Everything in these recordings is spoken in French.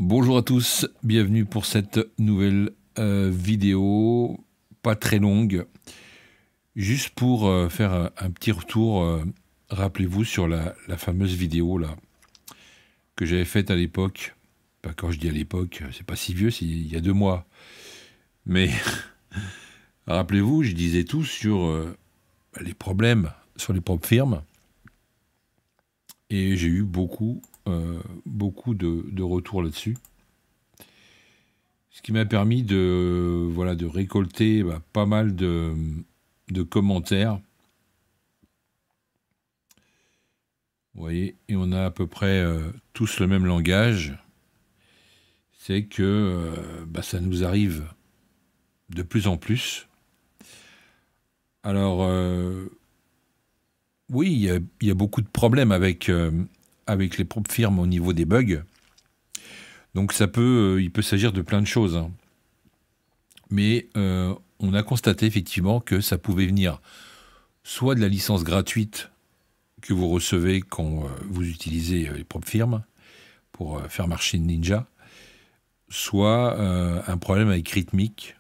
Bonjour à tous, bienvenue pour cette nouvelle vidéo, pas très longue, juste pour faire un petit retour, rappelez-vous sur la fameuse vidéo là que j'avais faite à l'époque. Enfin, quand je dis à l'époque, c'est pas si vieux, c'est il y a 2 mois, mais rappelez-vous, je disais tout sur les problèmes sur les propres firmes et j'ai eu beaucoup de retours là-dessus. Ce qui m'a permis de récolter pas mal de commentaires. Vous voyez, et on a à peu près tous le même langage. C'est que ça nous arrive de plus en plus. Alors, oui, il y a beaucoup de problèmes avec les propres firmes au niveau des bugs. Donc il peut s'agir de plein de choses, hein. Mais on a constaté effectivement que ça pouvait venir soit de la licence gratuite que vous recevez quand vous utilisez les propres firmes pour faire marcher Ninja, soit un problème avec Rhythmic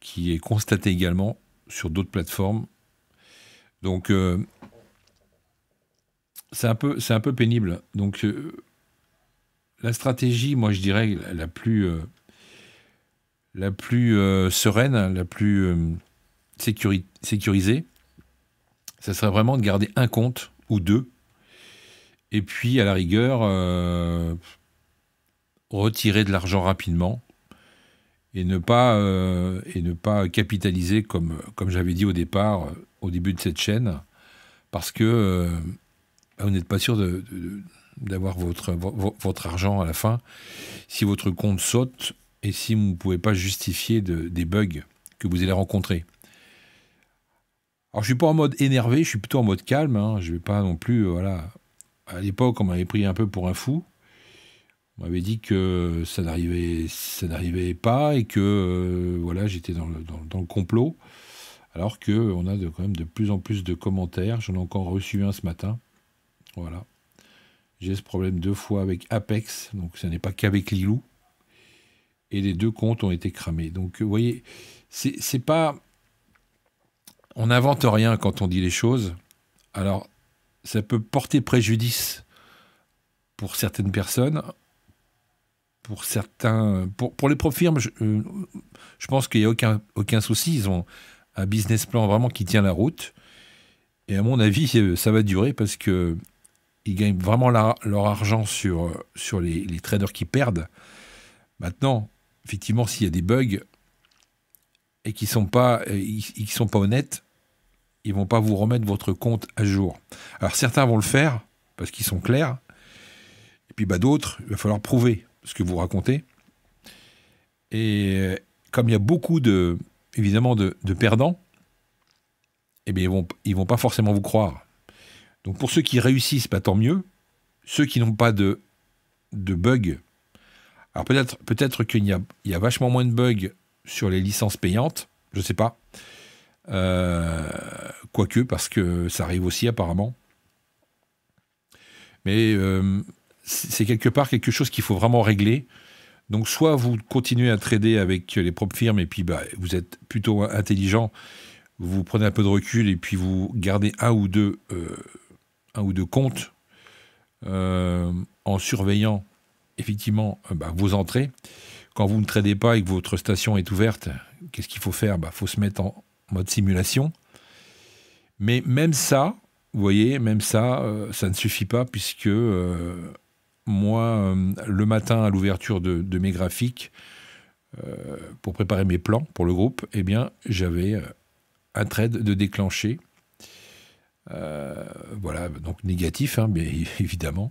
qui est constaté également sur d'autres plateformes. Donc c'est un peu pénible. Donc la stratégie, moi je dirais la plus sereine, la plus sécurisée, ça serait vraiment de garder un compte ou deux, et puis à la rigueur, retirer de l'argent rapidement, et ne pas capitaliser comme j'avais dit au départ, au début de cette chaîne, parce que vous n'êtes pas sûr d'avoir votre argent à la fin, si votre compte saute, et si vous ne pouvez pas justifier des bugs que vous allez rencontrer. Alors je suis pas en mode énervé, je suis plutôt en mode calme, hein. Je vais pas non plus, voilà. À l'époque, on m'avait pris un peu pour un fou. On m'avait dit que ça n'arrivait pas et que voilà, j'étais dans le complot. Alors qu'on a quand même de plus en plus de commentaires. J'en ai encore reçu un ce matin. Voilà. J'ai ce problème 2 fois avec Apex, donc ce n'est pas qu'avec Lilou. Et les 2 comptes ont été cramés. Donc vous voyez, c'est pas... On n'invente rien quand on dit les choses. Alors, ça peut porter préjudice pour certaines personnes, pour les propres firmes. Je pense qu'il n'y a aucun souci. Ils ont un business plan vraiment qui tient la route. Et à mon avis, ça va durer parce que ils gagnent vraiment leur argent sur les traders qui perdent. Maintenant, effectivement, s'il y a des bugs et qu'ils sont pas honnêtes, ils vont pas vous remettre votre compte à jour. Alors certains vont le faire parce qu'ils sont clairs, et puis d'autres, il va falloir prouver ce que vous racontez. Et comme il y a beaucoup évidemment de perdants, eh bien ils vont pas forcément vous croire. Donc pour ceux qui réussissent, tant mieux. Ceux qui n'ont pas de bugs, alors peut-être qu'il y a vachement moins de bugs sur les licences payantes, je sais pas. Quoique, parce que ça arrive aussi apparemment. Mais c'est quelque part quelque chose qu'il faut vraiment régler. Donc soit vous continuez à trader avec les propres firmes et puis vous êtes plutôt intelligent, vous prenez un peu de recul et puis vous gardez un ou deux comptes en surveillant effectivement vos entrées. Quand vous ne tradez pas et que votre station est ouverte, qu'est-ce qu'il faut faire ? Faut se mettre en mode simulation. Mais même ça, vous voyez, ça ne suffit pas puisque moi, le matin à l'ouverture de mes graphiques, pour préparer mes plans pour le groupe, eh bien, j'avais un trade de déclencher. Voilà, donc négatif, hein, bien évidemment.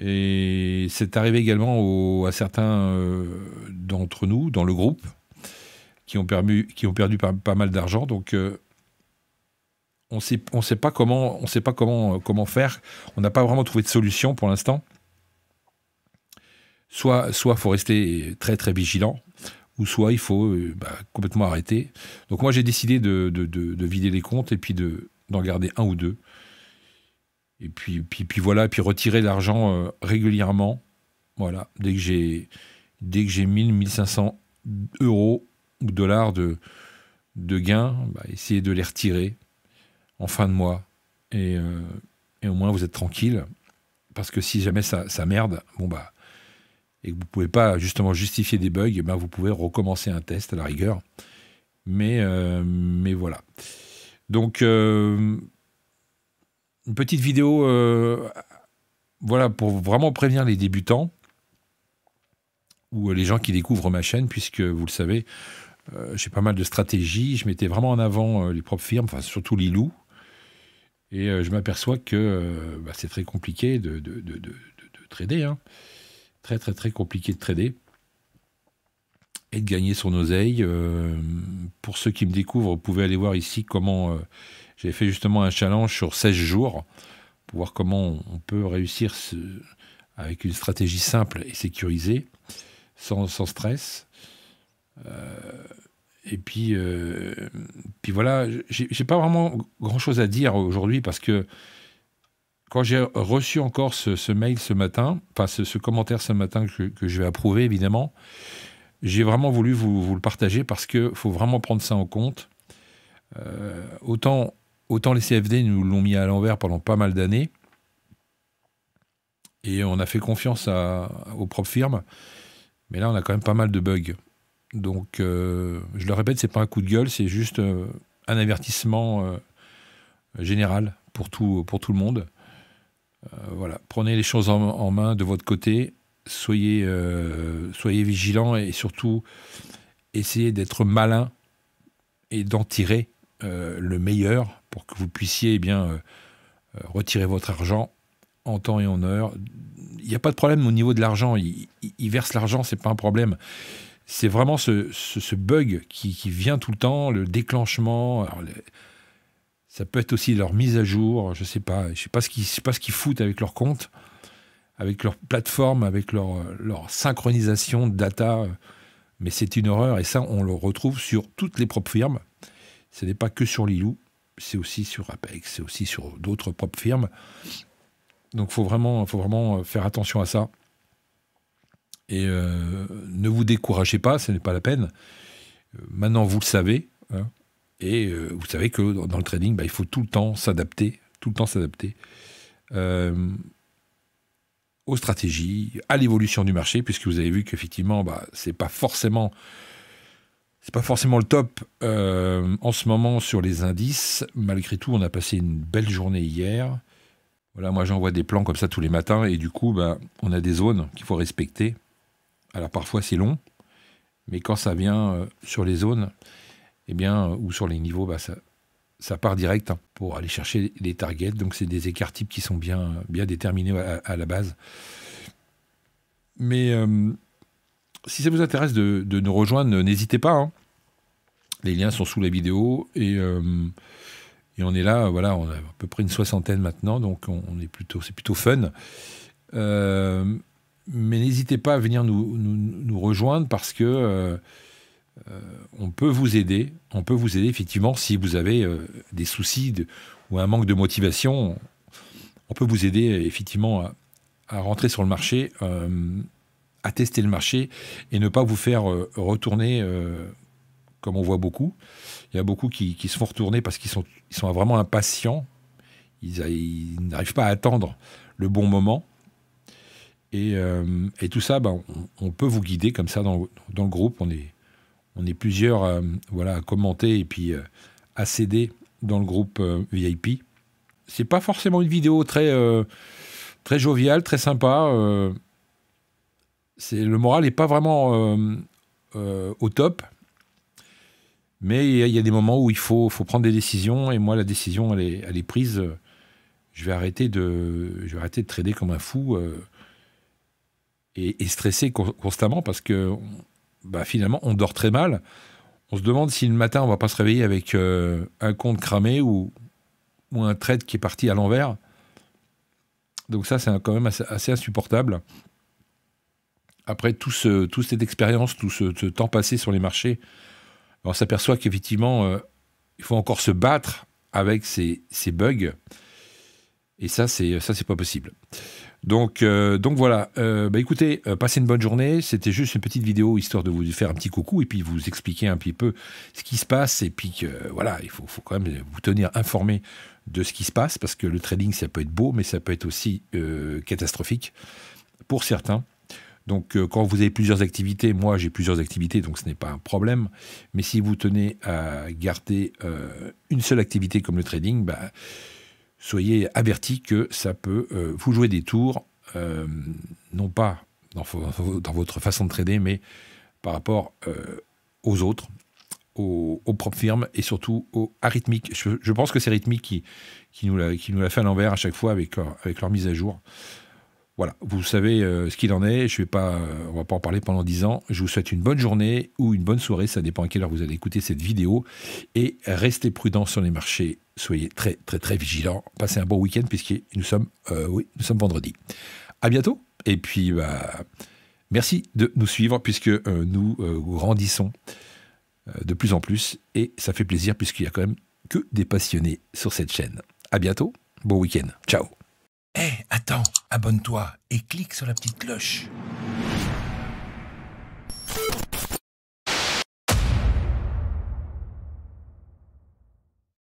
Et c'est arrivé également à certains d'entre nous, dans le groupe, qui ont perdu pas mal d'argent. Donc, on sait pas comment faire. On n'a pas vraiment trouvé de solution pour l'instant. Soit faut rester très très vigilant, ou soit il faut complètement arrêter. Donc moi j'ai décidé de vider les comptes et puis d'en garder un ou deux. Et puis voilà, puis retirer l'argent régulièrement Voilà, dès que j'ai 1000-1500 euros ou dollars de gains, essayez de les retirer en fin de mois. Et au moins, vous êtes tranquille. Parce que si jamais ça merde, et que vous ne pouvez pas justement justifier des bugs, vous pouvez recommencer un test à la rigueur. Mais voilà. Donc, une petite vidéo voilà, pour vraiment prévenir les débutants ou les gens qui découvrent ma chaîne, puisque vous le savez, j'ai pas mal de stratégies. Je mettais vraiment en avant les propres firmes, enfin surtout Lilou. Et je m'aperçois que c'est très compliqué de trader. Hein. Très, très, très compliqué de trader. Et de gagner son oseille. Pour ceux qui me découvrent, vous pouvez aller voir ici comment j'avais fait justement un challenge sur 16 jours pour voir comment on peut réussir avec une stratégie simple et sécurisée, sans stress. Et puis voilà, j'ai pas vraiment grand-chose à dire aujourd'hui parce que quand j'ai reçu encore ce mail ce matin, enfin ce commentaire ce matin que je vais approuver évidemment, j'ai vraiment voulu vous le partager parce qu'il faut vraiment prendre ça en compte. Autant les CFD nous l'ont mis à l'envers pendant pas mal d'années et on a fait confiance aux propres firmes, mais là on a quand même pas mal de bugs. Donc, je le répète, c'est pas un coup de gueule, c'est juste un avertissement général pour tout le monde. Voilà, prenez les choses en main de votre côté, soyez vigilants et surtout essayez d'être malin et d'en tirer le meilleur pour que vous puissiez retirer votre argent en temps et en heure. Il n'y a pas de problème au niveau de l'argent, ils versent l'argent, c'est pas un problème. C'est vraiment ce bug qui vient tout le temps, le déclenchement. Alors ça peut être aussi leur mise à jour. Je sais pas ce qu'ils foutent avec leur compte, avec leur plateforme, avec leur synchronisation de data. Mais c'est une horreur et ça, on le retrouve sur toutes les propres firmes. Ce n'est pas que sur Lilou, c'est aussi sur Apex, c'est aussi sur d'autres propres firmes. Donc, faut vraiment faire attention à ça. Et ne vous découragez pas, ce n'est pas la peine. Maintenant, vous le savez. Hein, et vous savez que dans le trading, il faut tout le temps s'adapter. Aux stratégies, à l'évolution du marché, puisque vous avez vu qu'effectivement, c'est pas forcément le top en ce moment sur les indices. Malgré tout, on a passé une belle journée hier. Voilà, moi j'envoie des plans comme ça tous les matins, et du coup, on a des zones qu'il faut respecter. Alors parfois c'est long, mais quand ça vient sur les zones, ou sur les niveaux, ça part direct pour aller chercher les targets. Donc c'est des écarts types qui sont bien déterminés à la base. Mais si ça vous intéresse de nous rejoindre, n'hésitez pas. Hein. Les liens sont sous la vidéo et on est là. Voilà, on a à peu près une 60aine maintenant, donc c'est plutôt fun. Mais n'hésitez pas à venir nous rejoindre parce que on peut vous aider. On peut vous aider effectivement si vous avez des soucis ou un manque de motivation. On peut vous aider effectivement à rentrer sur le marché, à tester le marché et ne pas vous faire retourner comme on voit beaucoup. Il y a beaucoup qui se font retourner parce qu'ils sont vraiment impatients. Ils n'arrivent pas à attendre le bon moment. Et tout ça, on peut vous guider comme ça dans le groupe. On est plusieurs à commenter et puis à s'aider dans le groupe VIP. C'est pas forcément une vidéo très joviale, très sympa. Le moral n'est pas vraiment au top. Mais il y a des moments où il faut prendre des décisions. Et moi, la décision, elle est prise. Je vais arrêter de trader comme un fou. Et stresser constamment parce que finalement, on dort très mal. On se demande si le matin, on ne va pas se réveiller avec un compte cramé ou un trade qui est parti à l'envers. Donc ça, c'est quand même assez insupportable. Après toute cette expérience, tout ce temps passé sur les marchés, on s'aperçoit qu'effectivement, il faut encore se battre avec ces bugs. Et ça, c'est pas possible. Donc voilà, écoutez, passez une bonne journée. C'était juste une petite vidéo histoire de vous faire un petit coucou et puis vous expliquer un petit peu ce qui se passe. Et puis voilà, il faut quand même vous tenir informé de ce qui se passe parce que le trading, ça peut être beau, mais ça peut être aussi catastrophique pour certains. Donc quand vous avez plusieurs activités, moi j'ai plusieurs activités, donc ce n'est pas un problème. Mais si vous tenez à garder une seule activité comme le trading, soyez avertis que ça peut vous jouer des tours, non pas dans votre façon de trader, mais par rapport aux autres, aux propres firmes et surtout à Rithmic. Je pense que c'est Rithmic qui nous l'a fait à l'envers à chaque fois avec leur mise à jour. Voilà, vous savez ce qu'il en est. On ne va pas en parler pendant 10 ans. Je vous souhaite une bonne journée ou une bonne soirée. Ça dépend à quelle heure vous allez écouter cette vidéo. Et restez prudents sur les marchés. Soyez très, très, très vigilants. Passez un bon week-end puisque nous sommes vendredi. À bientôt. Et puis, merci de nous suivre puisque nous grandissons de plus en plus. Et ça fait plaisir puisqu'il n'y a quand même que des passionnés sur cette chaîne. À bientôt. Bon week-end. Ciao. Hé, attends, abonne-toi et clique sur la petite cloche.